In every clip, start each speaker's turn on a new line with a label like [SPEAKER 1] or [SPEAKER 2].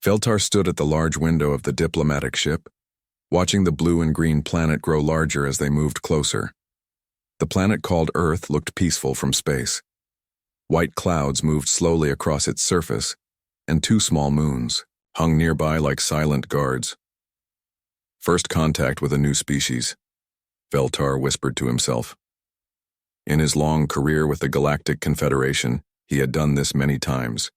[SPEAKER 1] Veltar stood at the large window of the diplomatic ship, watching the blue and green planet grow larger as they moved closer. The planet called Earth looked peaceful from space. White clouds moved slowly across its surface, and two small moons hung nearby like silent guards. First contact with a new species, Veltar whispered to himself. In his long career with the Galactic Confederation, he had done this many times,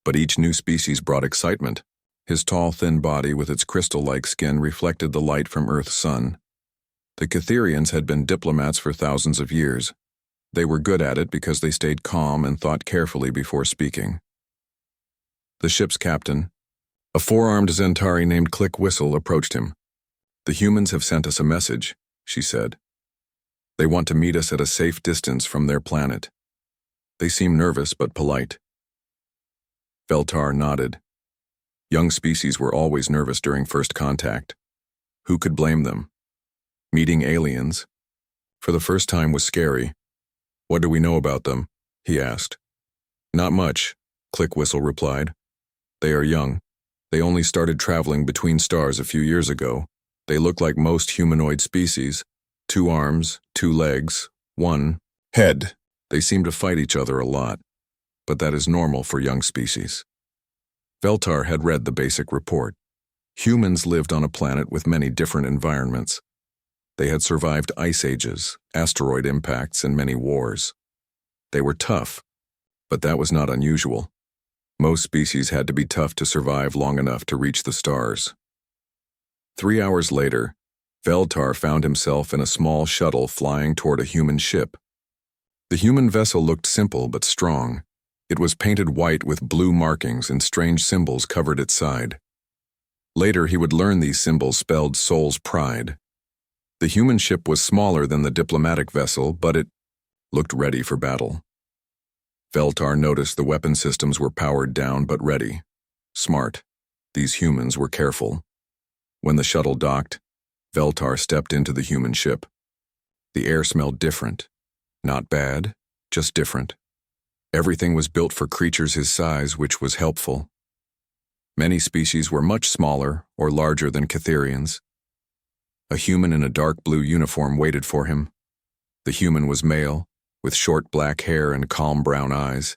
[SPEAKER 1] but each new species brought excitement. His tall, thin body with its crystal-like skin reflected the light from Earth's sun. The Catherians had been diplomats for thousands of years. They were good at it because they stayed calm and thought carefully before speaking. The ship's captain, a four-armed Zentari named Click Whistle, approached him. "The humans have sent us a message," she said. "They want to meet us at a safe distance from their planet. They seem nervous but polite." Veltar nodded. Young species were always nervous during first contact. Who could blame them? Meeting aliens, for the first time, was scary. "What do we know about them?" he asked. "Not much," Click Whistle replied. "They are young. They only started traveling between stars a few years ago. They look like most humanoid species. 2 arms, 2 legs, 1 head. They seem to fight each other a lot, but that is normal for young species." Veltar had read the basic report. Humans lived on a planet with many different environments. They had survived ice ages, asteroid impacts, and many wars. They were tough, but that was not unusual. Most species had to be tough to survive long enough to reach the stars. 3 hours later, Veltar found himself in a small shuttle flying toward a human ship. The human vessel looked simple but strong. It was painted white with blue markings and strange symbols covered its side. Later he would learn these symbols spelled Soul's Pride. The human ship was smaller than the diplomatic vessel, but it looked ready for battle. Veltar noticed the weapon systems were powered down but ready. Smart. These humans were careful. When the shuttle docked, Veltar stepped into the human ship. The air smelled different. Not bad, just different. Everything was built for creatures his size, which was helpful. Many species were much smaller or larger than Catherians. A human in a dark blue uniform waited for him. The human was male, with short black hair and calm brown eyes.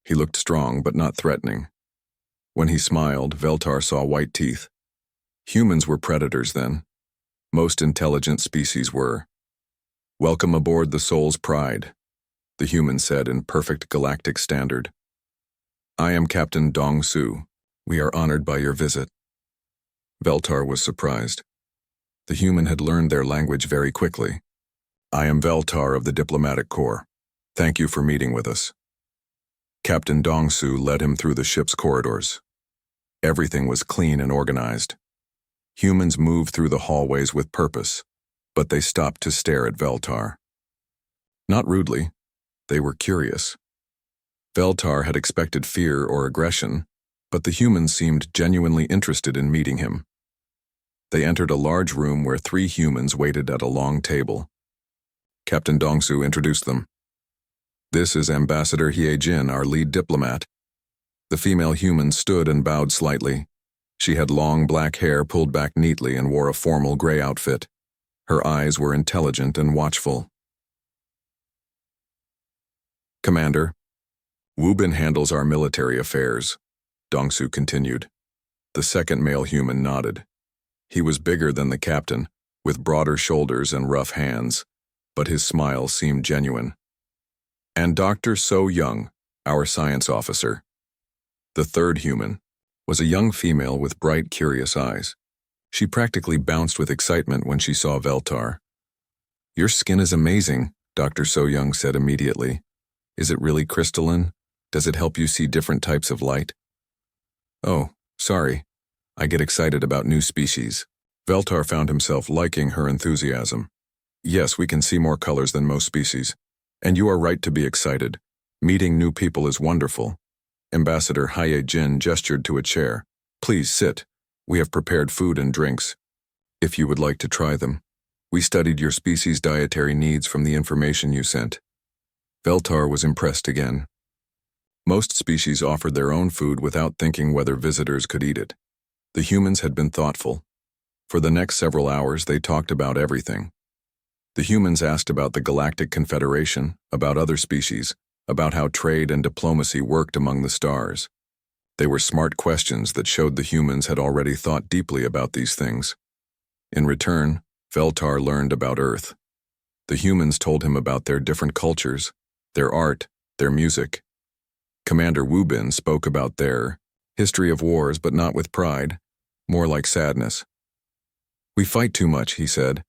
[SPEAKER 1] He looked strong but not threatening. When he smiled, Veltar saw white teeth. Humans were predators then. Most intelligent species were. "Welcome aboard the Soul's Pride," the human said in perfect galactic standard. "I am Captain Dong Su. We are honored by your visit." Veltar was surprised. The human had learned their language very quickly. "I am Veltar of the Diplomatic Corps. Thank you for meeting with us." Captain Dong Su led him through the ship's corridors. Everything was clean and organized. Humans moved through the hallways with purpose, but they stopped to stare at Veltar. Not rudely, they were curious. Veltar had expected fear or aggression, but the humans seemed genuinely interested in meeting him. They entered a large room where 3 humans waited at a long table. Captain Dongsu introduced them. "This is Ambassador Hye-jin, our lead diplomat." The female human stood and bowed slightly. She had long black hair pulled back neatly and wore a formal gray outfit. Her eyes were intelligent and watchful. "Commander, Wu Bin handles our military affairs," Dongsu continued. The second male human nodded. He was bigger than the captain, with broader shoulders and rough hands, but his smile seemed genuine. "And Dr. So Young, our science officer." The third human was a young female with bright, curious eyes. She practically bounced with excitement when she saw Veltar. "Your skin is amazing," Dr. So Young said immediately. "Is it really crystalline? Does it help you see different types of light?" "Oh, sorry. I get excited about new species." Veltar found himself liking her enthusiasm. "Yes, we can see more colors than most species. And you are right to be excited. Meeting new people is wonderful." Ambassador Hye-jin gestured to a chair. "Please sit. We have prepared food and drinks, if you would like to try them. We studied your species' dietary needs from the information you sent." Veltar was impressed again. Most species offered their own food without thinking whether visitors could eat it. The humans had been thoughtful. For the next several hours, they talked about everything. The humans asked about the Galactic Confederation, about other species, about how trade and diplomacy worked among the stars. They were smart questions that showed the humans had already thought deeply about these things. In return, Veltar learned about Earth. The humans told him about their different cultures, their art, their music. Commander Wubin spoke about their history of wars, but not with pride, more like sadness. "We fight too much," he said.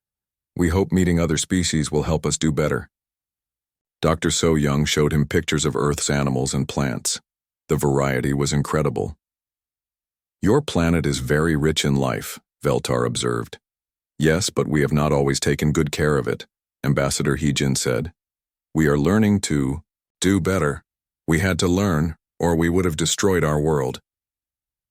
[SPEAKER 1] "We hope meeting other species will help us do better." Dr. So Young showed him pictures of Earth's animals and plants. The variety was incredible. "Your planet is very rich in life," Veltar observed. "Yes, but we have not always taken good care of it," Ambassador Heejin said. "We are learning to do better. We had to learn, or we would have destroyed our world."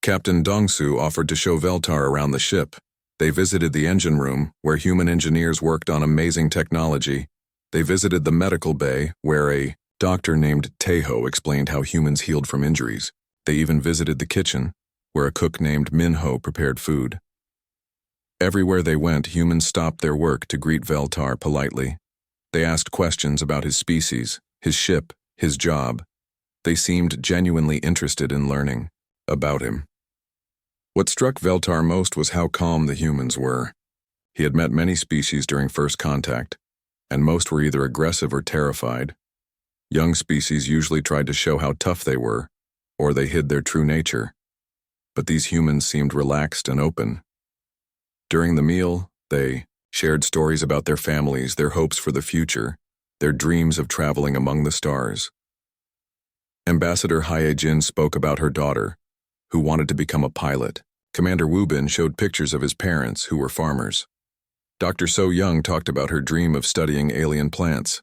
[SPEAKER 1] Captain Dongsu offered to show Veltar around the ship. They visited the engine room, where human engineers worked on amazing technology. They visited the medical bay, where a doctor named Taeho explained how humans healed from injuries. They even visited the kitchen, where a cook named Minho prepared food. Everywhere they went, humans stopped their work to greet Veltar politely. They asked questions about his species, his ship, his job. They seemed genuinely interested in learning about him. What struck Veltar most was how calm the humans were. He had met many species during first contact, and most were either aggressive or terrified. Young species usually tried to show how tough they were, or they hid their true nature. But these humans seemed relaxed and open. During the meal, they shared stories about their families, their hopes for the future, their dreams of traveling among the stars. Ambassador Hyejin spoke about her daughter, who wanted to become a pilot. Commander Wubin showed pictures of his parents, who were farmers. Dr. So Young talked about her dream of studying alien plants.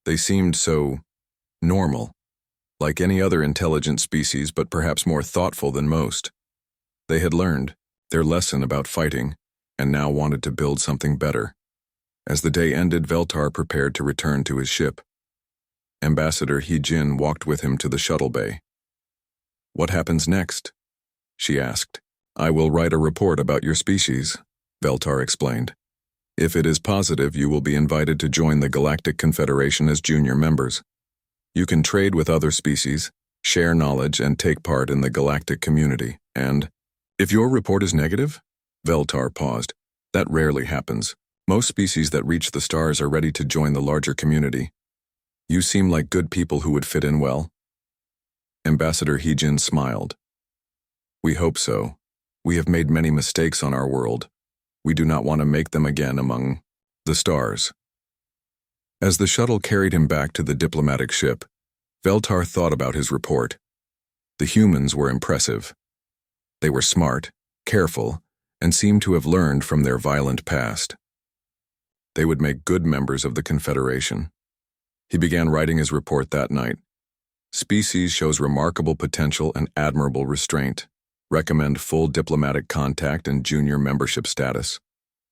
[SPEAKER 1] They seemed so normal, like any other intelligent species, but perhaps more thoughtful than most. They had learned their lesson about fighting, and now wanted to build something better. As the day ended, Veltar prepared to return to his ship. Ambassador Heejin walked with him to the shuttle bay. "What happens next?" she asked. "I will write a report about your species," Veltar explained. "If it is positive, you will be invited to join the Galactic Confederation as junior members. You can trade with other species, share knowledge, and take part in the galactic community. And if your report is negative?" Veltar paused. "That rarely happens. Most species that reach the stars are ready to join the larger community. You seem like good people who would fit in well." Ambassador Heejin smiled. "We hope so. We have made many mistakes on our world. We do not want to make them again among the stars." As the shuttle carried him back to the diplomatic ship, Veltar thought about his report. The humans were impressive. They were smart, careful, and seemed to have learned from their violent past. They would make good members of the Confederation. He began writing his report that night. "Species shows remarkable potential and admirable restraint. Recommend full diplomatic contact and junior membership status.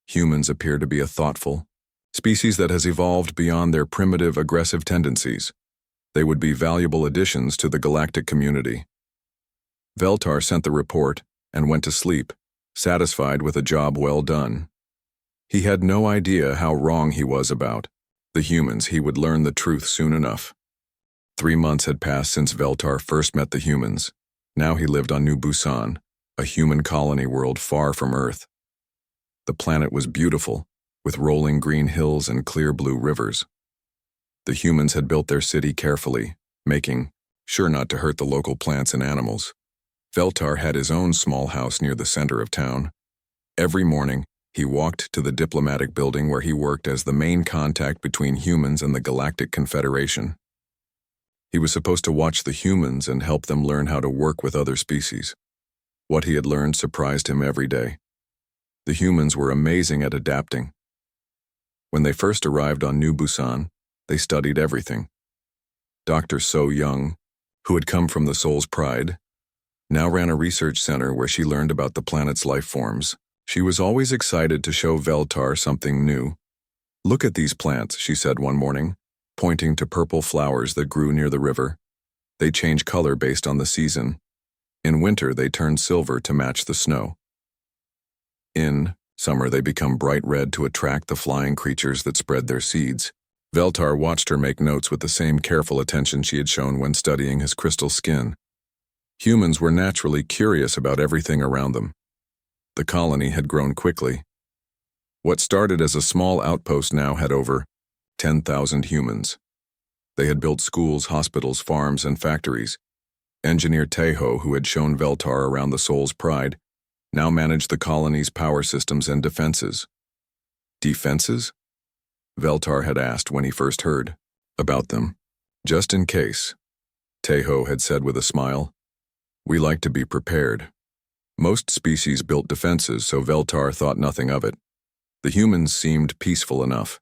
[SPEAKER 1] Humans appear to be a thoughtful species that has evolved beyond their primitive, aggressive tendencies. They would be valuable additions to the galactic community." Veltar sent the report and went to sleep, satisfied with a job well done. He had no idea how wrong he was about the humans. He would learn the truth soon enough. 3 months had passed since Veltar first met the humans. Now he lived on New Busan, a human colony world far from Earth. The planet was beautiful, with rolling green hills and clear blue rivers. The humans had built their city carefully, making sure not to hurt the local plants and animals. Veltar had his own small house near the center of town. Every morning, he walked to the diplomatic building where he worked as the main contact between humans and the Galactic Confederation. He was supposed to watch the humans and help them learn how to work with other species. What he had learned surprised him every day. The humans were amazing at adapting. When they first arrived on New Busan, they studied everything. Dr. So Young, who had come from the Soul's Pride, now ran a research center where she learned about the planet's life forms. She was always excited to show Veltar something new. "Look at these plants," she said one morning, pointing to purple flowers that grew near the river. They change color based on the season. In winter, they turn silver to match the snow. In summer, they become bright red to attract the flying creatures that spread their seeds. Veltar watched her make notes with the same careful attention she had shown when studying his crystal skin. Humans were naturally curious about everything around them. The colony had grown quickly. What started as a small outpost now had over 10,000 humans. They had built schools, hospitals, farms, and factories. Engineer Tejo, who had shown Veltar around the Soul's Pride, now managed the colony's power systems and defenses. Defenses? Veltar had asked when he first heard about them. Just in case, Tejo had said with a smile. We like to be prepared. Most species built defenses, so Veltar thought nothing of it. The humans seemed peaceful enough.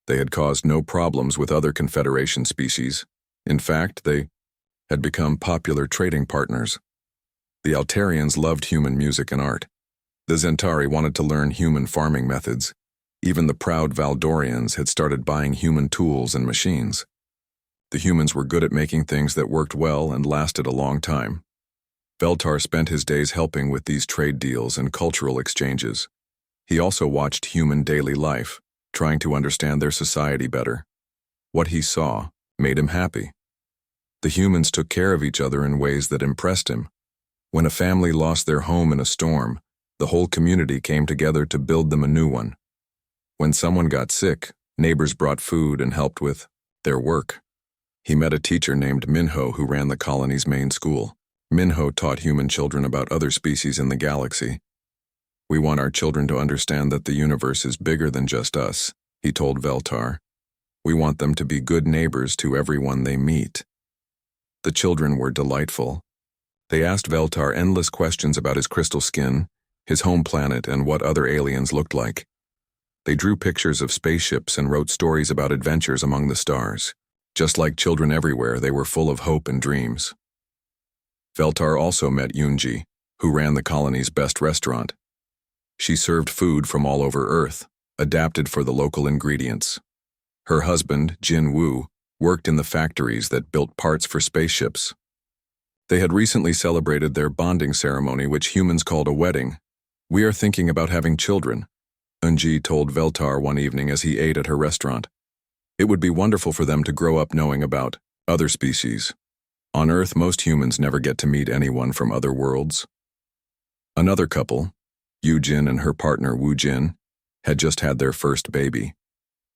[SPEAKER 1] They had caused no problems with other Confederation species. In fact, they had become popular trading partners. The Altarians loved human music and art. The Zentari wanted to learn human farming methods. Even the proud Valdorians had started buying human tools and machines. The humans were good at making things that worked well and lasted a long time. Veltar spent his days helping with these trade deals and cultural exchanges. He also watched human daily life, trying to understand their society better. What he saw made him happy. The humans took care of each other in ways that impressed him. When a family lost their home in a storm, the whole community came together to build them a new one. When someone got sick, neighbors brought food and helped with their work. He met a teacher named Minho who ran the colony's main school. Minho taught human children about other species in the galaxy. We want our children to understand that the universe is bigger than just us, he told Veltar. We want them to be good neighbors to everyone they meet. The children were delightful. They asked Veltar endless questions about his crystal skin, his home planet, and what other aliens looked like. They drew pictures of spaceships and wrote stories about adventures among the stars. Just like children everywhere, they were full of hope and dreams. Veltar also met Yunji, who ran the colony's best restaurant. She served food from all over Earth, adapted for the local ingredients. Her husband, Jin Wu, worked in the factories that built parts for spaceships. They had recently celebrated their bonding ceremony, which humans called a wedding. We are thinking about having children, Yunji told Veltar one evening as he ate at her restaurant. It would be wonderful for them to grow up knowing about other species. On Earth, most humans never get to meet anyone from other worlds. Another couple, Yujin and her partner Wu Jin, had just had their first baby.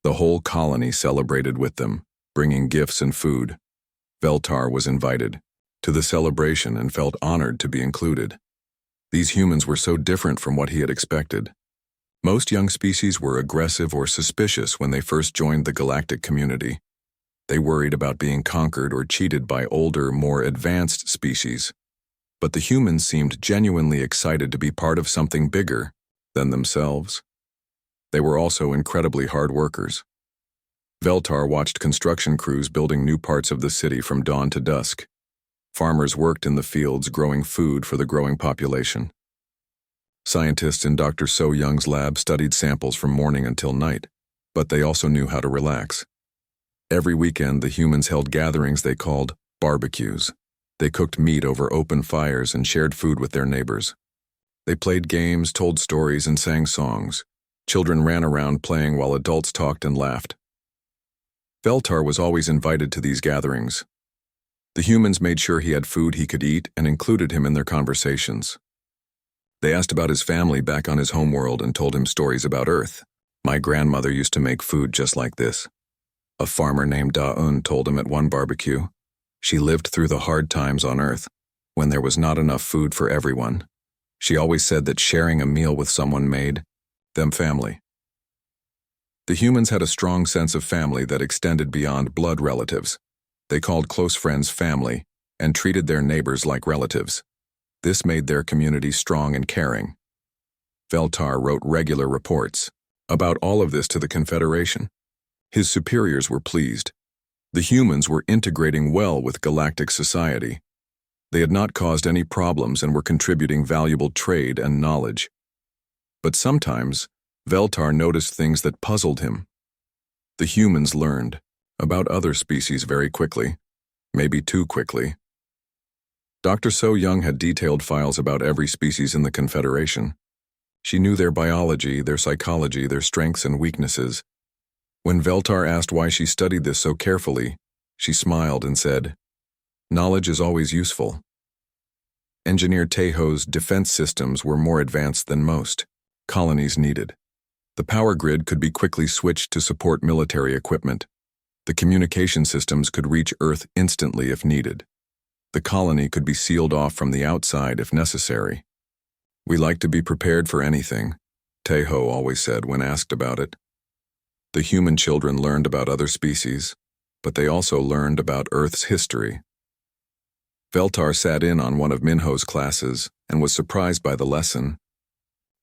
[SPEAKER 1] The whole colony celebrated with them, bringing gifts and food. Veltar was invited to the celebration and felt honored to be included. These humans were so different from what he had expected. Most young species were aggressive or suspicious when they first joined the galactic community. They worried about being conquered or cheated by older, more advanced species. But the humans seemed genuinely excited to be part of something bigger than themselves. They were also incredibly hard workers. Veltar watched construction crews building new parts of the city from dawn to dusk. Farmers worked in the fields growing food for the growing population. Scientists in Dr. So Young's lab studied samples from morning until night, but they also knew how to relax. Every weekend, the humans held gatherings they called barbecues. They cooked meat over open fires and shared food with their neighbors. They played games, told stories, and sang songs. Children ran around playing while adults talked and laughed. Veltar was always invited to these gatherings. The humans made sure he had food he could eat and included him in their conversations. They asked about his family back on his homeworld and told him stories about Earth. My grandmother used to make food just like this, a farmer named Da-un told him at one barbecue. She lived through the hard times on Earth, when there was not enough food for everyone. She always said that sharing a meal with someone made them family. The humans had a strong sense of family that extended beyond blood relatives. They called close friends family and treated their neighbors like relatives. This made their community strong and caring. Veltar wrote regular reports about all of this to the Confederation. His superiors were pleased. The humans were integrating well with galactic society. They had not caused any problems and were contributing valuable trade and knowledge. But sometimes, Veltar noticed things that puzzled him. The humans learned about other species very quickly. maybe too quickly. Dr. So Young had detailed files about every species in the Confederation. She knew their biology, their psychology, their strengths and weaknesses. When Veltar asked why she studied this so carefully, she smiled and said, "Knowledge is always useful." Engineer Tejo's defense systems were more advanced than most colonies needed. The power grid could be quickly switched to support military equipment. The communication systems could reach Earth instantly if needed. The colony could be sealed off from the outside if necessary. "We like to be prepared for anything," Tejo always said when asked about it. The human children learned about other species, but they also learned about Earth's history. Veltar sat in on one of Minho's classes and was surprised by the lesson.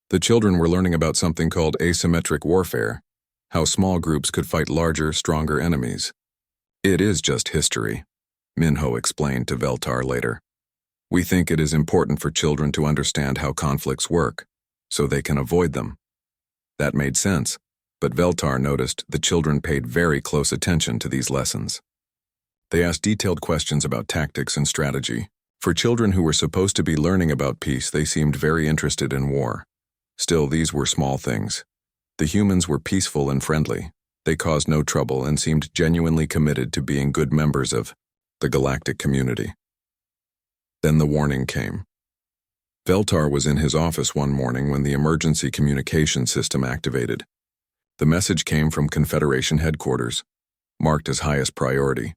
[SPEAKER 1] The children were learning about something called asymmetric warfare, how small groups could fight larger, stronger enemies. "It is just history," Minho explained to Veltar later. "We think it is important for children to understand how conflicts work, so they can avoid them." That made sense, but Veltar noticed the children paid very close attention to these lessons. They asked detailed questions about tactics and strategy. For children who were supposed to be learning about peace, they seemed very interested in war. Still, these were small things. The humans were peaceful and friendly. They caused no trouble and seemed genuinely committed to being good members of the galactic community. Then the warning came. Veltar was in his office one morning when the emergency communication system activated. The message came from Confederation headquarters, marked as highest priority.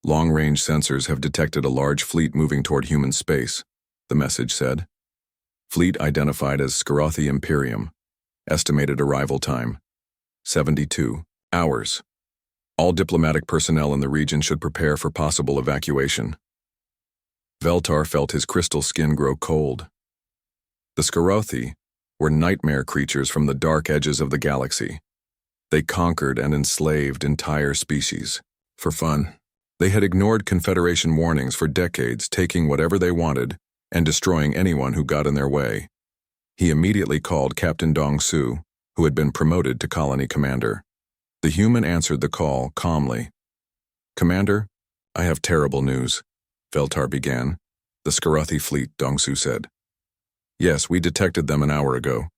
[SPEAKER 1] "Long-range sensors have detected a large fleet moving toward human space," the message said. "Fleet identified as Skorothi Imperium. Estimated arrival time, 72 hours. All diplomatic personnel in the region should prepare for possible evacuation." Veltar felt his crystal skin grow cold. The Skorothi were nightmare creatures from the dark edges of the galaxy. They conquered and enslaved entire species for fun. They had ignored Confederation warnings for decades, taking whatever they wanted and destroying anyone who got in their way. He immediately called Captain Dong Su, who had been promoted to colony commander. The human answered the call calmly. "Commander, I have terrible news," Veltar began. "The Skorothi fleet," Dong Su said. "Yes, we detected them an hour ago.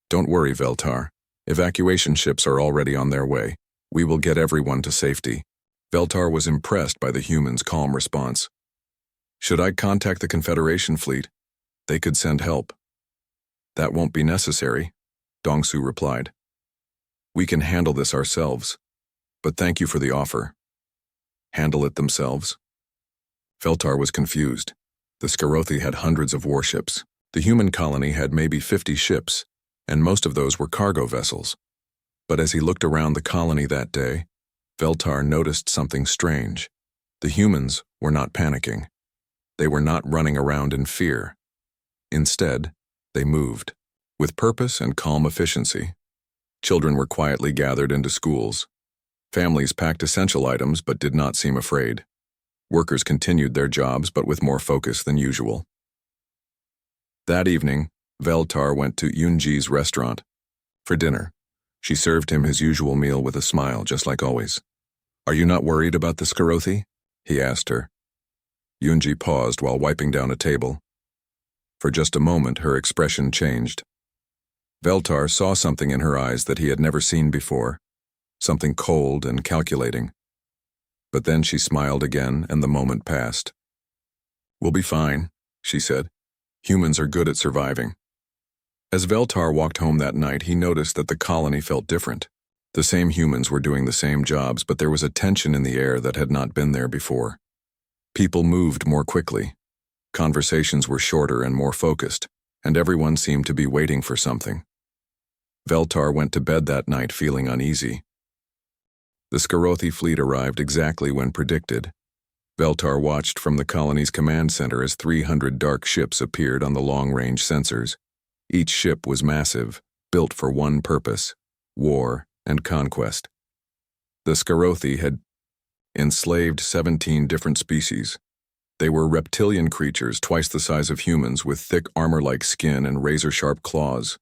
[SPEAKER 1] Don't worry, Veltar. Evacuation ships are already on their way. We will get everyone to safety." Veltar was impressed by the human's calm response. "Should I contact the Confederation fleet? They could send help." "That won't be necessary," Dong Su replied. "We can handle this ourselves. But thank you for the offer." Handle it themselves? Veltar was confused. The Skorothi had hundreds of warships. The human colony had maybe 50 ships, and most of those were cargo vessels. But as he looked around the colony that day, Veltar noticed something strange. The humans were not panicking. They were not running around in fear. Instead, they moved, with purpose and calm efficiency. Children were quietly gathered into schools. Families packed essential items but did not seem afraid. Workers continued their jobs but with more focus than usual. That evening, Veltar went to Yunji's restaurant for dinner. She served him his usual meal with a smile, just like always. "Are you not worried about the Skorothi?" he asked her. Yunji paused while wiping down a table. For just a moment, her expression changed. Veltar saw something in her eyes that he had never seen before, something cold and calculating. But then she smiled again, and the moment passed. "We'll be fine," she said. "Humans are good at surviving." As Veltar walked home that night, he noticed that the colony felt different. The same humans were doing the same jobs, but there was a tension in the air that had not been there before. People moved more quickly. Conversations were shorter and more focused, and everyone seemed to be waiting for something. Veltar went to bed that night feeling uneasy. The Skorothi fleet arrived exactly when predicted. Veltar watched from the colony's command center as 300 dark ships appeared on the long-range sensors. Each ship was massive, built for one purpose: war and conquest. The Skorothi had enslaved 17 different species. They were reptilian creatures twice the size of humans with thick armor-like skin and razor-sharp claws.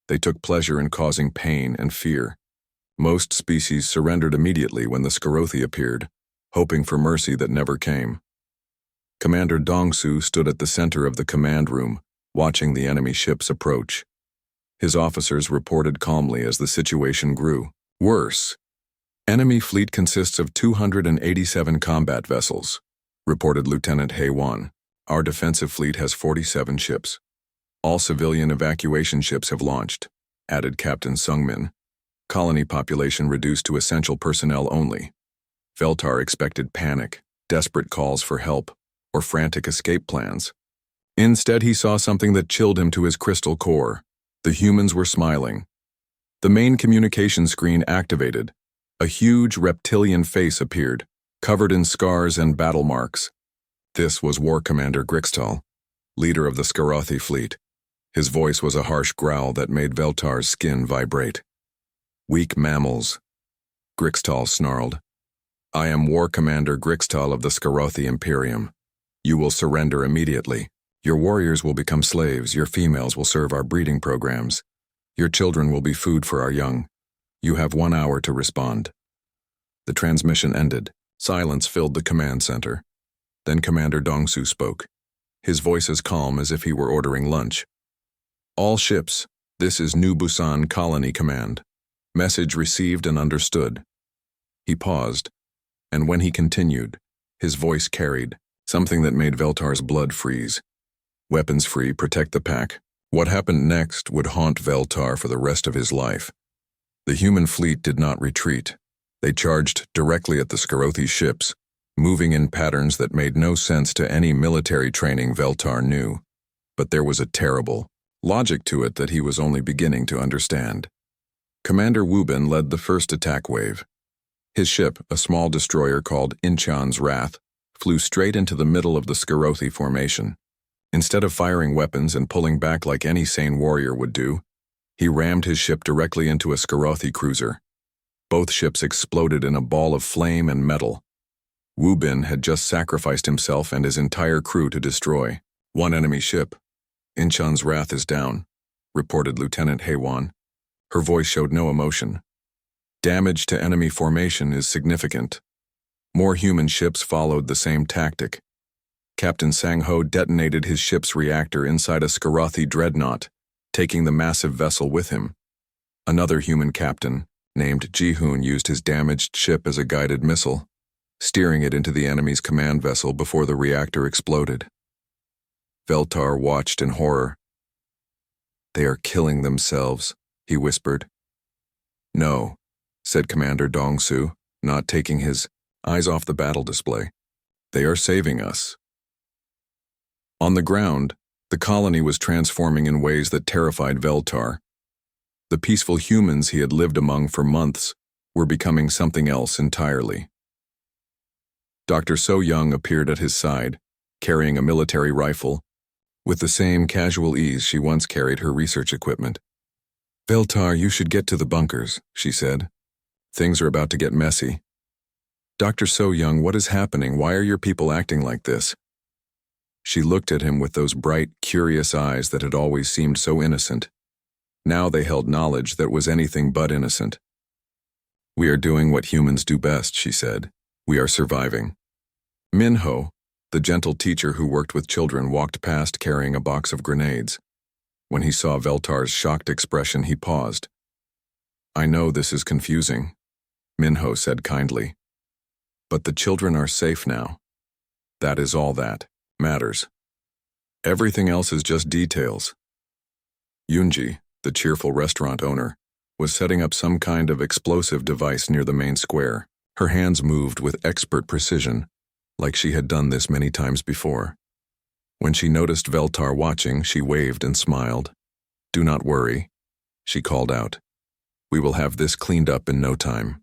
[SPEAKER 1] They took pleasure in causing pain and fear. Most species surrendered immediately when the Skorothi appeared. hoping for mercy that never came. Commander Dongsu stood at the center of the command room, watching the enemy ships approach. His officers reported calmly as the situation grew worse. Enemy fleet consists of 287 combat vessels, reported Lieutenant Hei-wan. Our defensive fleet has 47 ships. All civilian evacuation ships have launched, added Captain Sungmin. Colony population reduced to essential personnel only. Veltar expected panic, desperate calls for help, or frantic escape plans. Instead, he saw something that chilled him to his crystal core. The humans were smiling. The main communication screen activated. A huge reptilian face appeared, covered in scars and battle marks. This was War Commander Grixtal, leader of the Skarathi fleet. His voice was a harsh growl that made Veltar's skin vibrate. Weak mammals, Grixtal snarled. I am War Commander Grixtal of the Skarathi Imperium. You will surrender immediately. Your warriors will become slaves, your females will serve our breeding programs. Your children will be food for our young. You have 1 hour to respond. The transmission ended. Silence filled the command center. Then Commander Dongsu spoke, his voice as calm as if he were ordering lunch. All ships, this is New Busan Colony Command. Message received and understood. He paused, and when he continued, his voice carried something that made Veltar's blood freeze. Weapons free, protect the pack. What happened next would haunt Veltar for the rest of his life. The human fleet did not retreat. They charged directly at the Skarathi ships, moving in patterns that made no sense to any military training Veltar knew. But there was a terrible logic to it that he was only beginning to understand. Commander Wubin led the first attack wave. His ship, a small destroyer called Inchan's Wrath, flew straight into the middle of the Skarathi formation. Instead of firing weapons and pulling back like any sane warrior would do, he rammed his ship directly into a Skarathi cruiser. Both ships exploded in a ball of flame and metal. Wubin had just sacrificed himself and his entire crew to destroy one enemy ship. Inchan's Wrath is down, reported Lieutenant Hei-wan. Her voice showed no emotion. Damage to enemy formation is significant. More human ships followed the same tactic. Captain Sang-ho detonated his ship's reactor inside a Skarathi dreadnought, taking the massive vessel with him. Another human captain, named Ji-hoon, used his damaged ship as a guided missile, steering it into the enemy's command vessel before the reactor exploded. Veltar watched in horror. They are killing themselves, he whispered. No, said Commander Dongsu, not taking his eyes off the battle display. They are saving us. On the ground, the colony was transforming in ways that terrified Veltar. The peaceful humans he had lived among for months were becoming something else entirely. Dr. So-young appeared at his side, carrying a military rifle, with the same casual ease she once carried her research equipment. Veltar, you should get to the bunkers, she said. Things are about to get messy. Dr. So-young, what is happening? Why are your people acting like this? She looked at him with those bright, curious eyes that had always seemed so innocent. Now they held knowledge that was anything but innocent. We are doing what humans do best, she said. We are surviving. Minho, the gentle teacher who worked with children, walked past carrying a box of grenades. When he saw Veltar's shocked expression, he paused. I know this is confusing, Minho said kindly. But the children are safe now. That is all that matters. Everything else is just details. Yoonji, the cheerful restaurant owner, was setting up some kind of explosive device near the main square. Her hands moved with expert precision, like she had done this many times before. When she noticed Veltar watching, she waved and smiled. Do not worry, she called out. We will have this cleaned up in no time.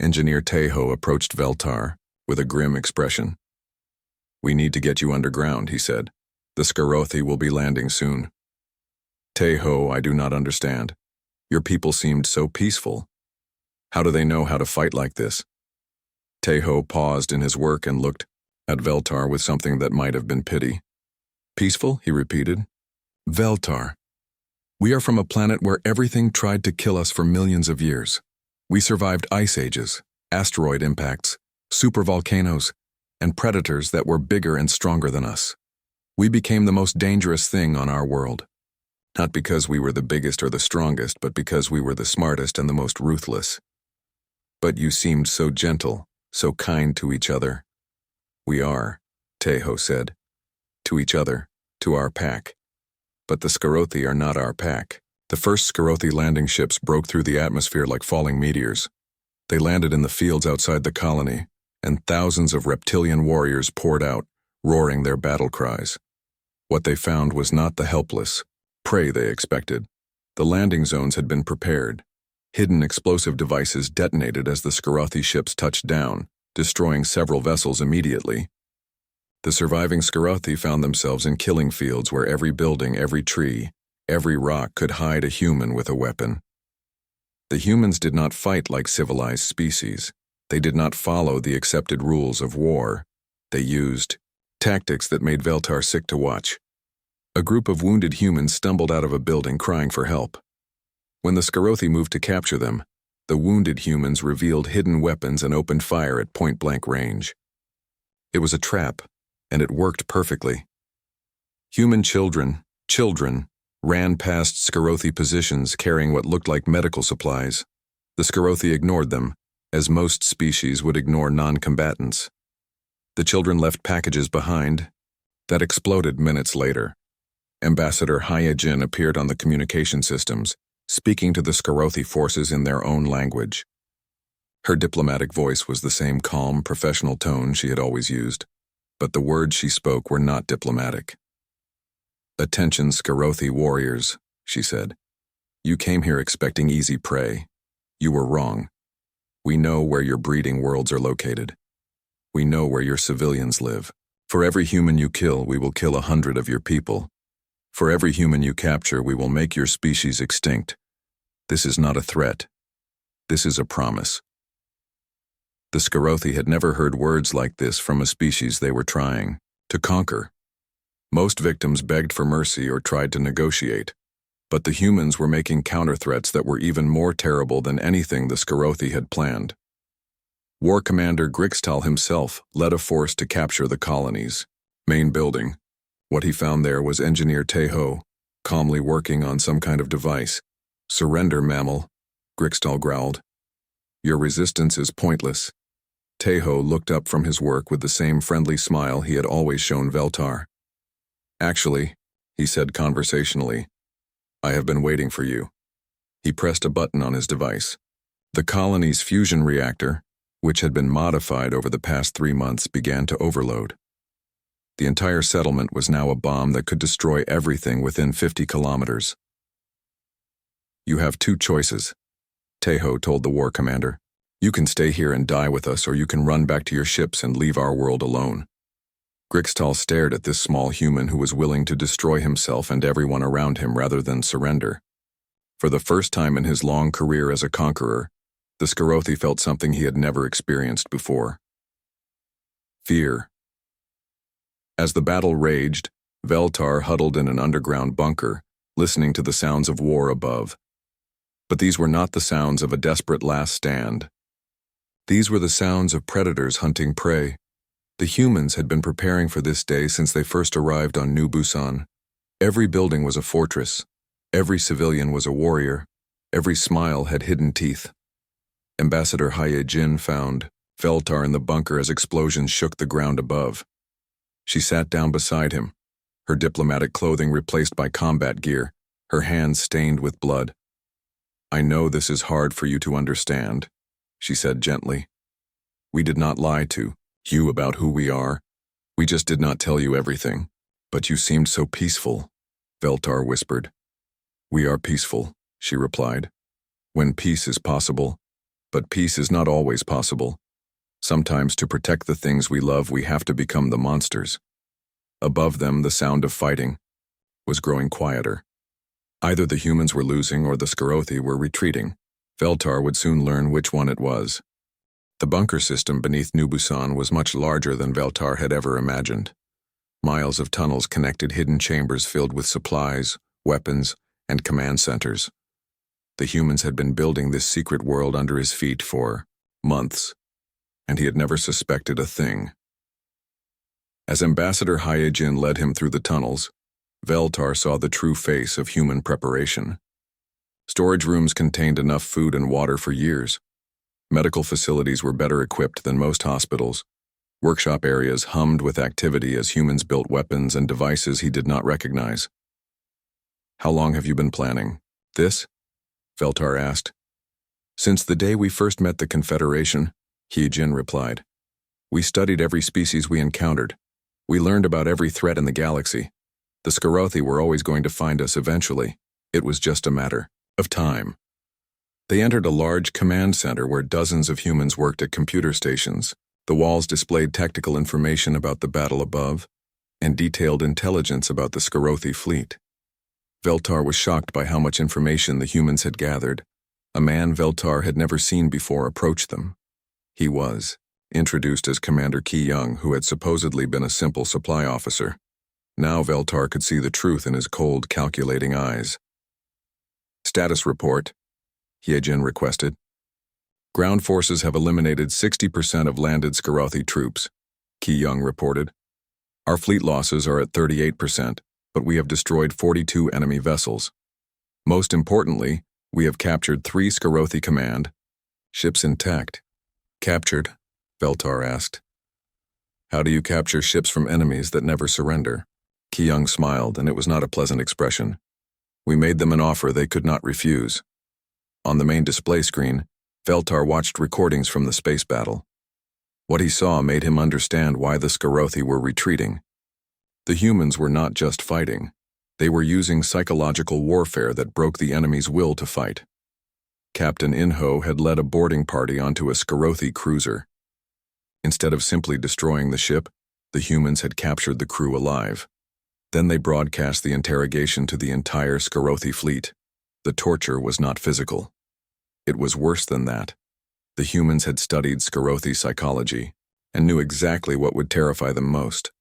[SPEAKER 1] Engineer Taeho approached Veltar with a grim expression. We need to get you underground, he said. The Skarathi will be landing soon. Taeho, I do not understand. Your people seemed so peaceful. How do they know how to fight like this? Taeho paused in his work and looked at Veltar with something that might have been pity. Peaceful, he repeated. Veltar. We are from a planet where everything tried to kill us for millions of years. We survived ice ages, asteroid impacts, supervolcanoes, and predators that were bigger and stronger than us. We became the most dangerous thing on our world. Not because we were the biggest or the strongest, but because we were the smartest and the most ruthless. But you seemed so gentle, so kind to each other. We are, Tejo said. To each other, to our pack. But the Skorothi are not our pack. The first Skorothi landing ships broke through the atmosphere like falling meteors. They landed in the fields outside the colony, and thousands of reptilian warriors poured out, roaring their battle cries. What they found was not the helpless prey they expected. The landing zones had been prepared. Hidden explosive devices detonated as the Skorothi ships touched down, destroying several vessels immediately. The surviving Skorothi found themselves in killing fields where every building, every tree, every rock could hide a human with a weapon. The humans did not fight like civilized species. They did not follow the accepted rules of war. They used tactics that made Veltar sick to watch. A group of wounded humans stumbled out of a building crying for help. When the Skorothi moved to capture them, the wounded humans revealed hidden weapons and opened fire at point-blank range. It was a trap, and it worked perfectly. Human children, ran past Skorothi positions carrying what looked like medical supplies. The Skorothi ignored them, as most species would ignore non-combatants. The children left packages behind that exploded minutes later. Ambassador Hyajin appeared on the communication systems, speaking to the Skorothi forces in their own language. Her diplomatic voice was the same calm, professional tone she had always used, but the words she spoke were not diplomatic. "Attention, Skorothi warriors," she said. "You came here expecting easy prey. You were wrong. We know where your breeding worlds are located. We know where your civilians live. For every human you kill, we will kill 100 of your people. For every human you capture, we will make your species extinct. This is not a threat. This is a promise." The Skorothi had never heard words like this from a species they were trying to conquer. Most victims begged for mercy or tried to negotiate, but the humans were making counter-threats that were even more terrible than anything the Skorothi had planned. War Commander Grixtal himself led a force to capture the colony's main building. What he found there was Engineer Tejo, calmly working on some kind of device. "Surrender, mammal," Grixtal growled. "Your resistance is pointless." Tejo looked up from his work with the same friendly smile he had always shown Veltar. "Actually," he said conversationally, "I have been waiting for you." He pressed a button on his device. The colony's fusion reactor, which had been modified over the past 3 months, began to overload. The entire settlement was now a bomb that could destroy everything within 50 kilometers. "You have 2 choices," Tejo told the war commander. "You can stay here and die with us, or you can run back to your ships and leave our world alone." Grixtal stared at this small human who was willing to destroy himself and everyone around him rather than surrender. For the first time in his long career as a conqueror, the Skorothi felt something he had never experienced before. Fear. As the battle raged, Veltar huddled in an underground bunker, listening to the sounds of war above. But these were not the sounds of a desperate last stand. These were the sounds of predators hunting prey. The humans had been preparing for this day since they first arrived on New Busan. Every building was a fortress. Every civilian was a warrior. Every smile had hidden teeth. Ambassador Hyajin found Veltar in the bunker as explosions shook the ground above. She sat down beside him, her diplomatic clothing replaced by combat gear, her hands stained with blood. "I know this is hard for you to understand," she said gently. "We did not lie to you about who we are. We just did not tell you everything. But you seemed so peaceful," Veltar whispered. "We are peaceful," she replied. "When peace is possible. But peace is not always possible. Sometimes to protect the things we love, we have to become the monsters." Above them, the sound of fighting was growing quieter. Either the humans were losing or the Skorothi were retreating. Veltar would soon learn which one it was. The bunker system beneath New Busan was much larger than Veltar had ever imagined. Miles of tunnels connected hidden chambers filled with supplies, weapons, and command centers. The humans had been building this secret world under his feet for months. and he had never suspected a thing. As Ambassador Hyejin led him through the tunnels, Veltar saw the true face of human preparation. Storage rooms contained enough food and water for years. Medical facilities were better equipped than most hospitals. Workshop areas hummed with activity as humans built weapons and devices he did not recognize. "How long have you been planning this?" Veltar asked. "Since the day we first met the Confederation," Hyejin replied. "We studied every species we encountered. We learned about every threat in the galaxy. The Skorothi were always going to find us eventually. It was just a matter of time." They entered a large command center where dozens of humans worked at computer stations. The walls displayed tactical information about the battle above and detailed intelligence about the Skorothi fleet. Veltar was shocked by how much information the humans had gathered. A man Veltar had never seen before approached them. He was introduced as Commander Ki Young, who had supposedly been a simple supply officer. Now Veltar could see the truth in his cold, calculating eyes. "Status report," Hyejin requested. "Ground forces have eliminated 60% of landed Skorothi troops," Ki Young reported. "Our fleet losses are at 38%, but we have destroyed 42 enemy vessels. Most importantly, we have captured 3 Skorothi command ships intact." "Captured?" Veltar asked. "How do you capture ships from enemies that never surrender?" Ki Young smiled, and it was not a pleasant expression. "We made them an offer they could not refuse." On the main display screen, Veltar watched recordings from the space battle. What he saw made him understand why the Skorothi were retreating. The humans were not just fighting. They were using psychological warfare that broke the enemy's will to fight. Captain Inho had led a boarding party onto a Skorothi cruiser. Instead of simply destroying the ship, the humans had captured the crew alive. Then they broadcast the interrogation to the entire Skorothi fleet. The torture was not physical. It was worse than that. The humans had studied Skorothi psychology and knew exactly what would terrify them most.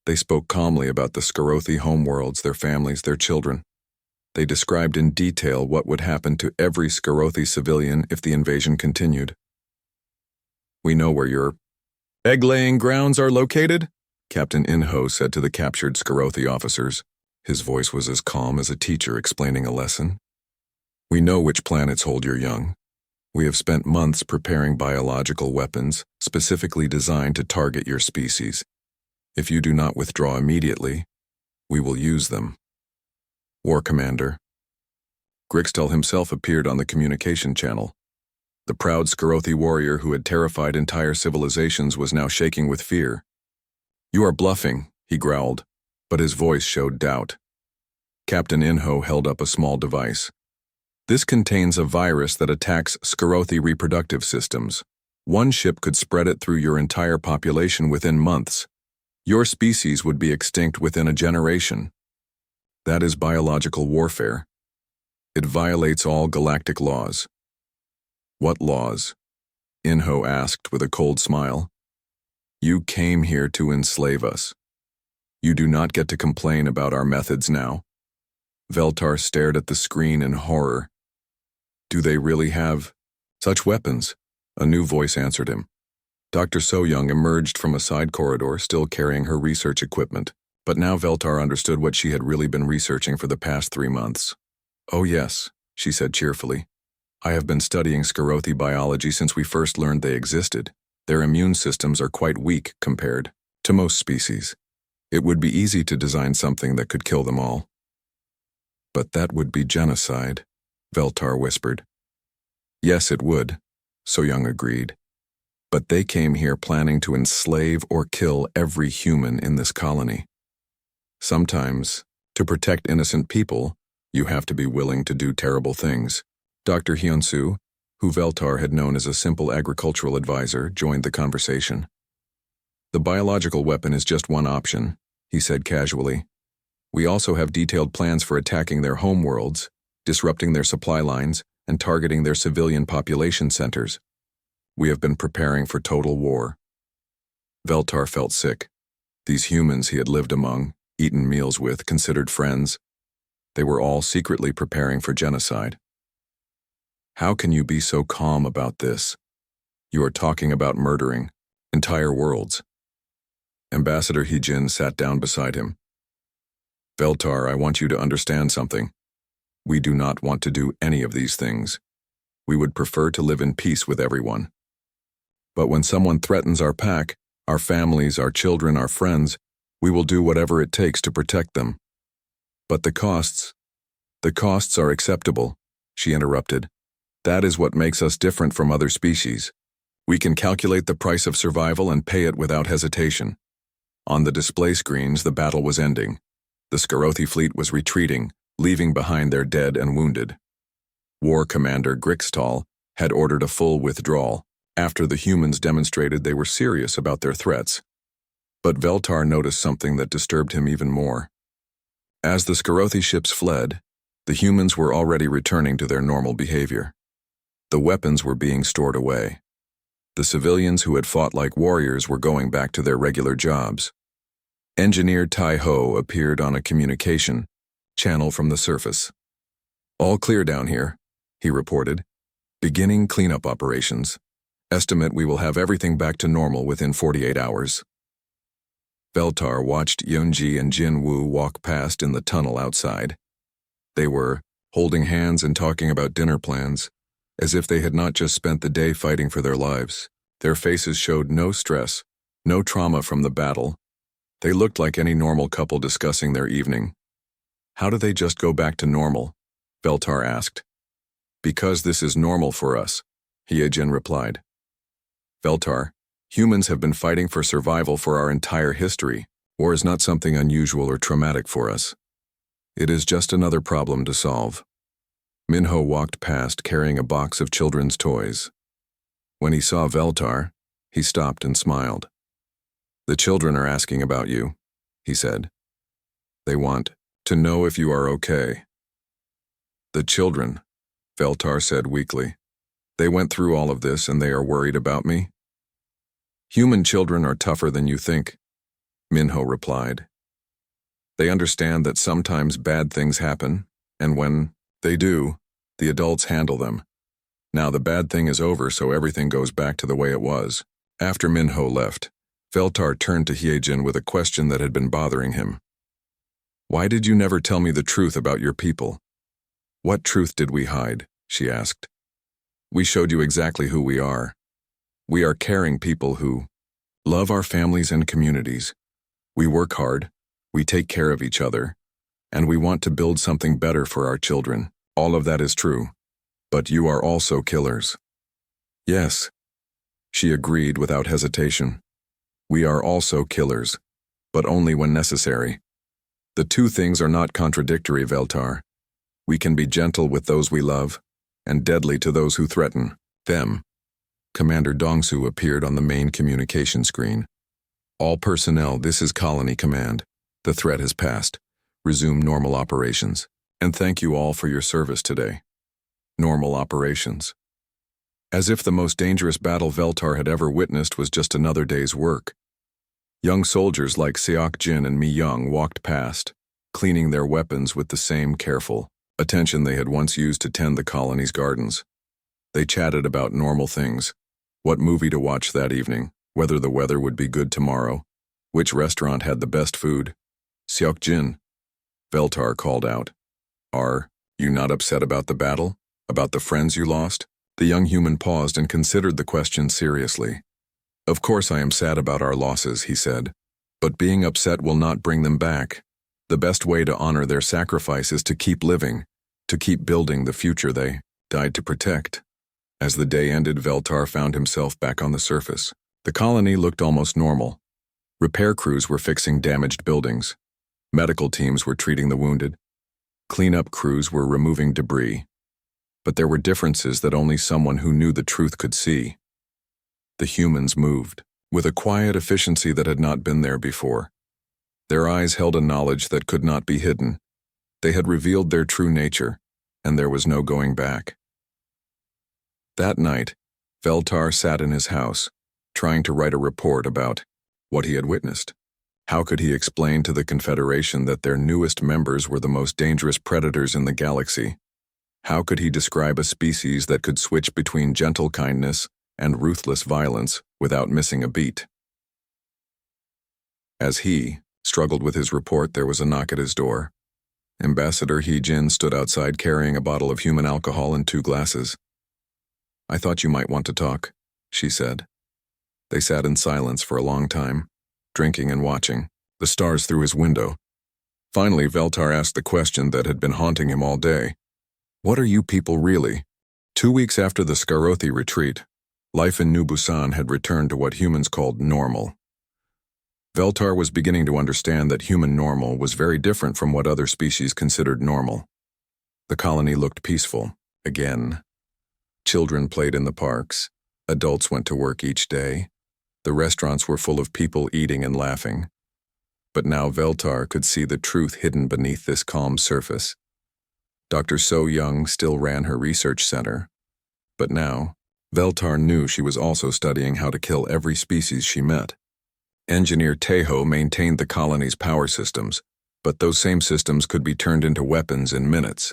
[SPEAKER 1] They spoke calmly about the Skorothi homeworlds, their families, their children. They described in detail what would happen to every Skorothi civilian if the invasion continued. "We know where your egg-laying grounds are located," Captain Inho said to the captured Skorothi officers. His voice was as calm as a teacher explaining a lesson. "We know which planets hold your young. We have spent months preparing biological weapons specifically designed to target your species. If you do not withdraw immediately, we will use them." "War Commander." Grixtel himself appeared on the communication channel. The proud Skorothi warrior who had terrified entire civilizations was now shaking with fear. "You are bluffing," he growled, but his voice showed doubt. Captain Inho held up a small device. "This contains a virus that attacks Skorothi reproductive systems. One ship could spread it through your entire population within months. Your species would be extinct within a generation. That is biological warfare. It violates all galactic laws." "What laws?" Inho asked with a cold smile. "You came here to enslave us. You do not get to complain about our methods now." Veltar stared at the screen in horror. "Do they really have such weapons?" A new voice answered him. Dr. So-Young emerged from a side corridor, still carrying her research equipment, but now Veltar understood what she had really been researching for the past 3 months. "Oh yes," she said cheerfully. "I have been studying Skorothi biology since we first learned they existed. Their immune systems are quite weak compared to most species. It would be easy to design something that could kill them all." "But that would be genocide," Veltar whispered. "Yes, it would," So-Young agreed. "But they came here planning to enslave or kill every human in this colony. Sometimes, to protect innocent people, you have to be willing to do terrible things." Dr. Hyunsu, who Veltar had known as a simple agricultural advisor, joined the conversation. "The biological weapon is just one option," he said casually. "We also have detailed plans for attacking their homeworlds, disrupting their supply lines, and targeting their civilian population centers. We have been preparing for total war." Veltar felt sick. These humans he had lived among, eaten meals with, considered friends, they were all secretly preparing for genocide. "How can you be so calm about this?" You are talking about murdering entire worlds. Ambassador Hijin sat down beside him. Veltar, I want you to understand something. We do not want to do any of these things. We would prefer to live in peace with everyone. But when someone threatens our pack, our families, our children, our friends, we will do whatever it takes to protect them. But the costs are acceptable, she interrupted. That is what makes us different from other species. We can calculate the price of survival and pay it without hesitation. On the display screens, the battle was ending. The Skorothi fleet was retreating, leaving behind their dead and wounded. War Commander Grixtal had ordered a full withdrawal after the humans demonstrated they were serious about their threats. But Veltar noticed something that disturbed him even more. As the Skorothi ships fled, the humans were already returning to their normal behavior. The weapons were being stored away. The civilians who had fought like warriors were going back to their regular jobs. Engineer Tai Ho appeared on a communication channel from the surface. All clear down here, he reported. Beginning cleanup operations. Estimate we will have everything back to normal within 48 hours. Veltar watched Yunji and Jin Wu walk past in the tunnel outside. They were holding hands and talking about dinner plans, as if they had not just spent the day fighting for their lives. Their faces showed no stress, no trauma from the battle. They looked like any normal couple discussing their evening. How do they just go back to normal? Veltar asked. Because this is normal for us, Hyejin replied. Veltar, humans have been fighting for survival for our entire history. War is not something unusual or traumatic for us. It is just another problem to solve. Minho walked past carrying a box of children's toys. When he saw Veltar, he stopped and smiled. The children are asking about you, he said. They want to know if you are okay. The children, Veltar said weakly. They went through all of this and they are worried about me? Human children are tougher than you think, Minho replied. They understand that sometimes bad things happen, and when they do, the adults handle them. Now the bad thing is over, so everything goes back to the way it was. After Minho left, Veltar turned to Hyejin with a question that had been bothering him. Why did you never tell me the truth about your people? What truth did we hide? She asked. We showed you exactly who we are. We are caring people who love our families and communities. We work hard, we take care of each other, and we want to build something better for our children. All of that is true. But you are also killers. Yes, she agreed without hesitation. We are also killers, but only when necessary. The two things are not contradictory, Veltar. We can be gentle with those we love, and deadly to those who threaten them. Commander Dongsu appeared on the main communication screen. All personnel, this is Colony Command. The threat has passed. Resume normal operations. And thank you all for your service today. Normal operations. As if the most dangerous battle Veltar had ever witnessed was just another day's work. Young soldiers like Seok Jin and Mi Young walked past, cleaning their weapons with the same careful attention they had once used to tend the colony's gardens. They chatted about normal things, what movie to watch that evening, whether the weather would be good tomorrow, which restaurant had the best food. Seok Jin, Veltar called out. Are you not upset about the battle? About the friends you lost? The young human paused and considered the question seriously. Of course I am sad about our losses, he said. But being upset will not bring them back. The best way to honor their sacrifice is to keep living, to keep building the future they died to protect. As the day ended, Veltar found himself back on the surface. The colony looked almost normal. Repair crews were fixing damaged buildings. Medical teams were treating the wounded. Cleanup crews were removing debris. But there were differences that only someone who knew the truth could see. The humans moved, with a quiet efficiency that had not been there before. Their eyes held a knowledge that could not be hidden. They had revealed their true nature, and there was no going back. That night, Veltar sat in his house, trying to write a report about what he had witnessed. How could he explain to the Confederation that their newest members were the most dangerous predators in the galaxy? How could he describe a species that could switch between gentle kindness and ruthless violence without missing a beat. As he struggled with his report, there was a knock at his door. Ambassador He-jin stood outside carrying a bottle of human alcohol and 2 glasses. "I thought you might want to talk," she said. They sat in silence for a long time, drinking and watching the stars through his window. Finally, Veltar asked the question that had been haunting him all day. "What are you people really?" 2 weeks after the Skarothi retreat, life in New Busan had returned to what humans called normal. Veltar was beginning to understand that human normal was very different from what other species considered normal. The colony looked peaceful, again. Children played in the parks. Adults went to work each day. The restaurants were full of people eating and laughing. But now Veltar could see the truth hidden beneath this calm surface. Dr. So Young still ran her research center. But now, Veltar knew she was also studying how to kill every species she met. Engineer Teho maintained the colony's power systems, but those same systems could be turned into weapons in minutes.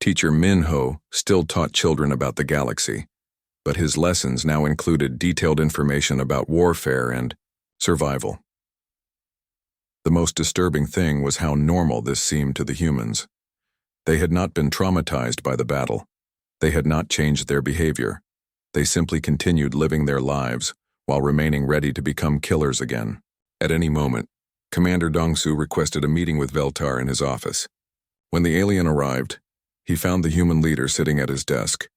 [SPEAKER 1] Teacher Minho still taught children about the galaxy, but his lessons now included detailed information about warfare and survival. The most disturbing thing was how normal this seemed to the humans. They had not been traumatized by the battle. They had not changed their behavior. They simply continued living their lives while remaining ready to become killers again. At any moment, Commander Dongsu requested a meeting with Veltar in his office. When the alien arrived, he found the human leader sitting at his desk,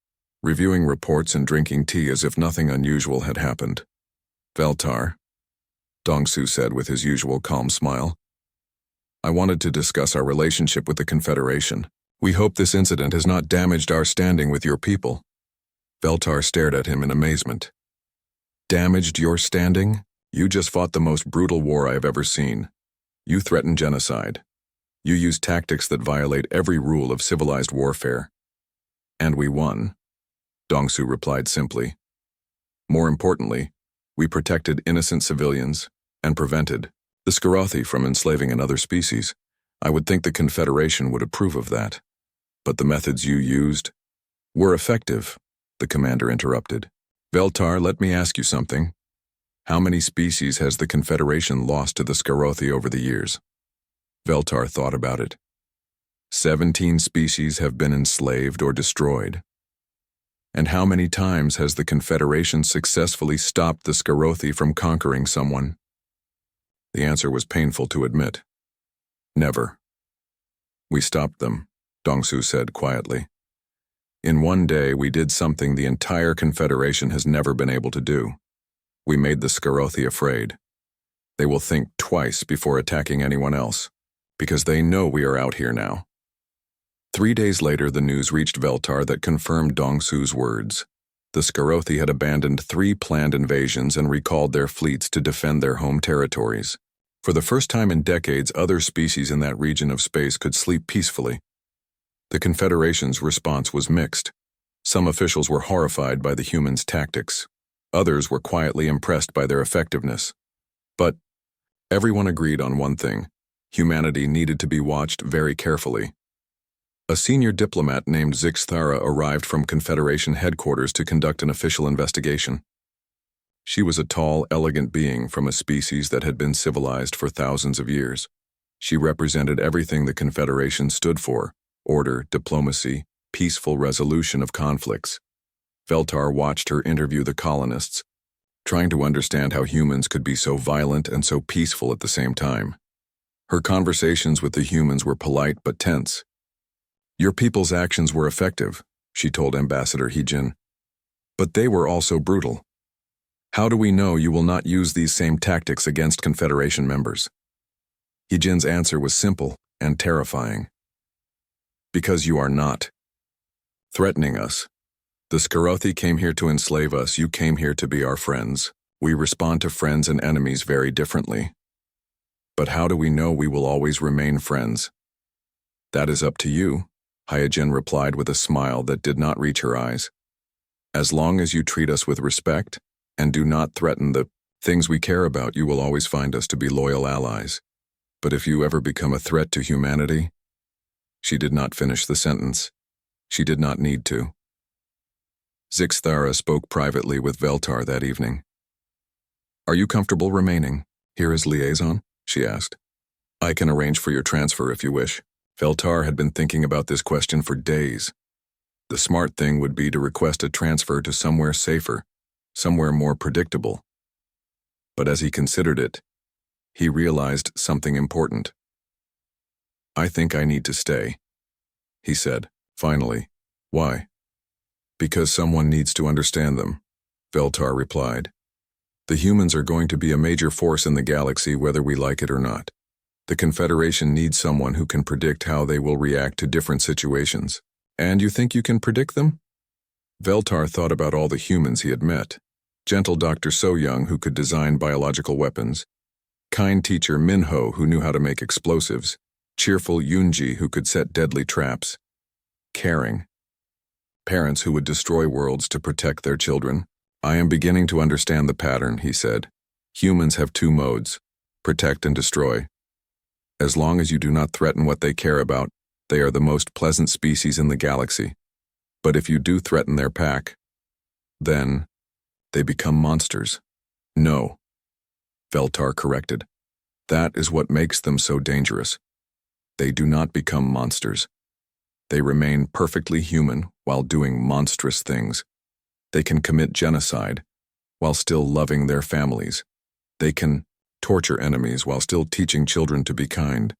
[SPEAKER 1] reviewing reports and drinking tea as if nothing unusual had happened. "Veltar," Dongsu said with his usual calm smile, "I wanted to discuss our relationship with the Confederation. We hope this incident has not damaged our standing with your people." Veltar stared at him in amazement. "Damaged your standing? You just fought the most brutal war I have ever seen. You threatened genocide. You used tactics that violate every rule of civilized warfare. And we won," Dongsu replied simply. "More importantly, we protected innocent civilians and prevented the Skarothi from enslaving another species. I would think the Confederation would approve of that. But the methods you used were effective," the commander interrupted. "Veltar, let me ask you something. How many species has the Confederation lost to the Skarothi over the years?" Veltar thought about it. 17 species have been enslaved or destroyed. "And how many times has the Confederation successfully stopped the Skarothi from conquering someone?" The answer was painful to admit. "Never. We stopped them," Dongsu said quietly. "In one day, we did something the entire Confederation has never been able to do. We made the Skarothi afraid. They will think twice before attacking anyone else, because they know we are out here now." 3 days later, the news reached Veltar that confirmed Dongsu's words. The Skarothi had abandoned 3 planned invasions and recalled their fleets to defend their home territories. For the first time in decades, other species in that region of space could sleep peacefully. The Confederation's response was mixed. Some officials were horrified by the humans' tactics. Others were quietly impressed by their effectiveness. But everyone agreed on one thing: humanity needed to be watched very carefully. A senior diplomat named Zixthara arrived from Confederation headquarters to conduct an official investigation. She was a tall, elegant being from a species that had been civilized for thousands of years. She represented everything the Confederation stood for: order, diplomacy, peaceful resolution of conflicts. Veltar watched her interview the colonists, trying to understand how humans could be so violent and so peaceful at the same time. Her conversations with the humans were polite but tense. "Your people's actions were effective," she told Ambassador He-jin, "but they were also brutal. How do we know you will not use these same tactics against Confederation members?" He-jin's answer was simple and terrifying. "Because you are not threatening us. The Skarothi came here to enslave us. You came here to be our friends. We respond to friends and enemies very differently. But how do we know we will always remain friends?" "That is up to you," Hyojin replied with a smile that did not reach her eyes. "As long as you treat us with respect and do not threaten the things we care about, you will always find us to be loyal allies. But if you ever become a threat to humanity..." She did not finish the sentence. She did not need to. Zixthara spoke privately with Veltar that evening. "Are you comfortable remaining here as liaison?" she asked. "I can arrange for your transfer if you wish." Veltar had been thinking about this question for days. The smart thing would be to request a transfer to somewhere safer, somewhere more predictable. But as he considered it, he realized something important. "I think I need to stay," he said, finally. "Why?" "Because someone needs to understand them," Veltar replied. "The humans are going to be a major force in the galaxy whether we like it or not. The Confederation needs someone who can predict how they will react to different situations. And you think you can predict them?" Veltar thought about all the humans he had met. Gentle Dr. So-Young, who could design biological weapons. Kind teacher Minho, who knew how to make explosives. Cheerful Yunji, who could set deadly traps. Caring parents who would destroy worlds to protect their children. "I am beginning to understand the pattern," he said. "Humans have two modes, protect and destroy. As long as you do not threaten what they care about, they are the most pleasant species in the galaxy. But if you do threaten their pack, then they become monsters." "No," Veltar corrected. "That is what makes them so dangerous. They do not become monsters. They remain perfectly human while doing monstrous things. They can commit genocide while still loving their families. They can torture enemies while still teaching children to be kind.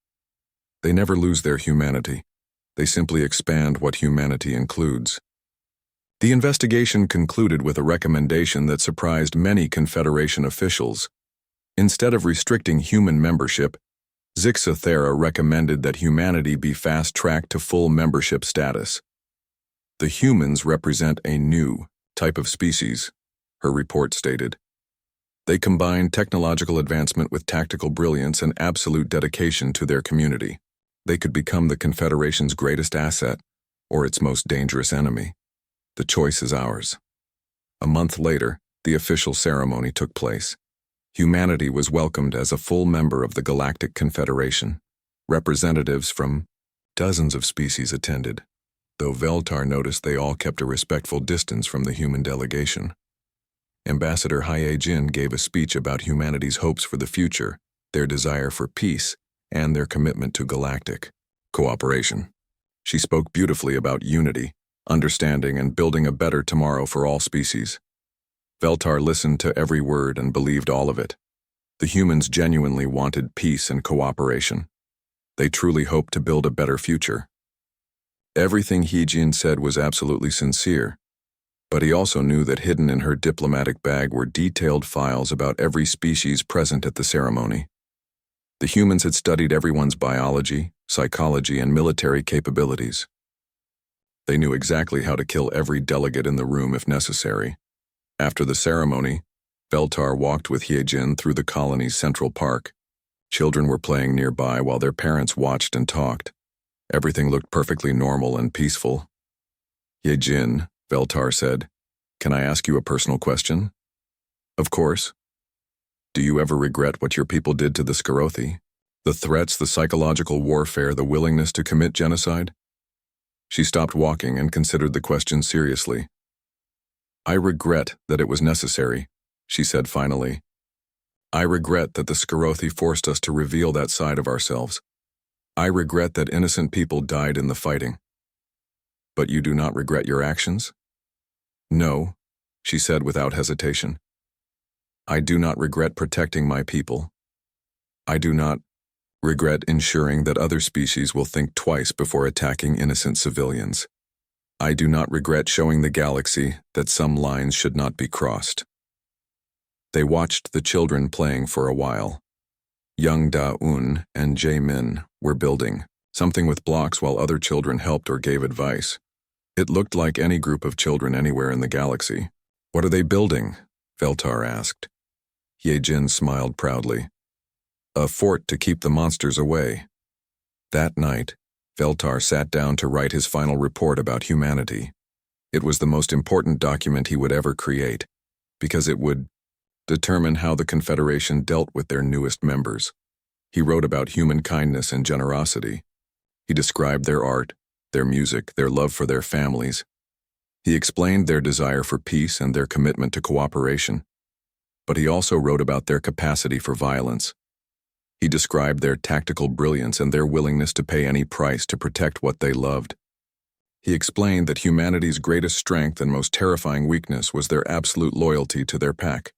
[SPEAKER 1] They never lose their humanity. They simply expand what humanity includes." The investigation concluded with a recommendation that surprised many Confederation officials. Instead of restricting human membership, Zixthara recommended that humanity be fast-tracked to full membership status. "The humans represent a new type of species," her report stated. "They combine technological advancement with tactical brilliance and absolute dedication to their community. They could become the Confederation's greatest asset, or its most dangerous enemy. The choice is ours." A month later, the official ceremony took place. Humanity was welcomed as a full member of the Galactic Confederation. Representatives from dozens of species attended, though Veltar noticed they all kept a respectful distance from the human delegation. Ambassador Hyejin gave a speech about humanity's hopes for the future, their desire for peace, and their commitment to galactic cooperation. She spoke beautifully about unity, understanding, and building a better tomorrow for all species. Veltar listened to every word and believed all of it. The humans genuinely wanted peace and cooperation. They truly hoped to build a better future. Everything Hyejin said was absolutely sincere, but he also knew that hidden in her diplomatic bag were detailed files about every species present at the ceremony. The humans had studied everyone's biology, psychology, and military capabilities. They knew exactly how to kill every delegate in the room if necessary. After the ceremony, Veltar walked with Hyejin through the colony's central park. Children were playing nearby while their parents watched and talked. Everything looked perfectly normal and peaceful. "Hyejin," Veltar said, "can I ask you a personal question?" "Of course." "Do you ever regret what your people did to the Skorothi? The threats, the psychological warfare, the willingness to commit genocide?" She stopped walking and considered the question seriously. "I regret that it was necessary," she said finally. "I regret that the Skorothi forced us to reveal that side of ourselves. I regret that innocent people died in the fighting." "But you do not regret your actions?" "No," she said without hesitation. "I do not regret protecting my people. I do not regret ensuring that other species will think twice before attacking innocent civilians. I do not regret showing the galaxy that some lines should not be crossed." They watched the children playing for a while. Young Da-Un and Jae-Min were building, something with blocks while other children helped or gave advice. It looked like any group of children anywhere in the galaxy. "What are they building?" Veltar asked. Hyejin smiled proudly. "A fort to keep the monsters away." That night, Veltar sat down to write his final report about humanity. It was the most important document he would ever create, because it would determine how the Confederation dealt with their newest members. He wrote about human kindness and generosity. He described their art, their music, their love for their families. He explained their desire for peace and their commitment to cooperation, but he also wrote about their capacity for violence. He described their tactical brilliance and their willingness to pay any price to protect what they loved. He explained that humanity's greatest strength and most terrifying weakness was their absolute loyalty to their pack.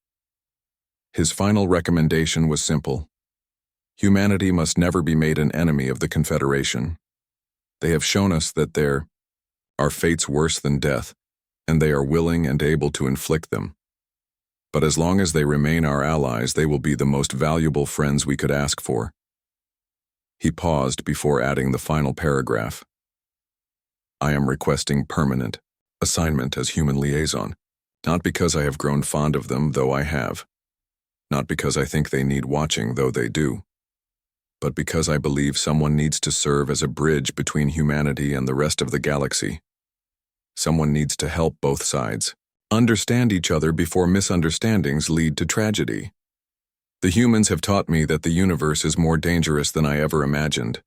[SPEAKER 1] His final recommendation was simple. Humanity must never be made an enemy of the Confederation. They have shown us that there are fates worse than death, and they are willing and able to inflict them. But as long as they remain our allies, they will be the most valuable friends we could ask for. He paused before adding the final paragraph. I am requesting permanent assignment as human liaison, not because I have grown fond of them, though I have, not because I think they need watching, though they do, but because I believe someone needs to serve as a bridge between humanity and the rest of the galaxy. Someone needs to help both sides understand each other before misunderstandings lead to tragedy. The humans have taught me that the universe is more dangerous than I ever imagined.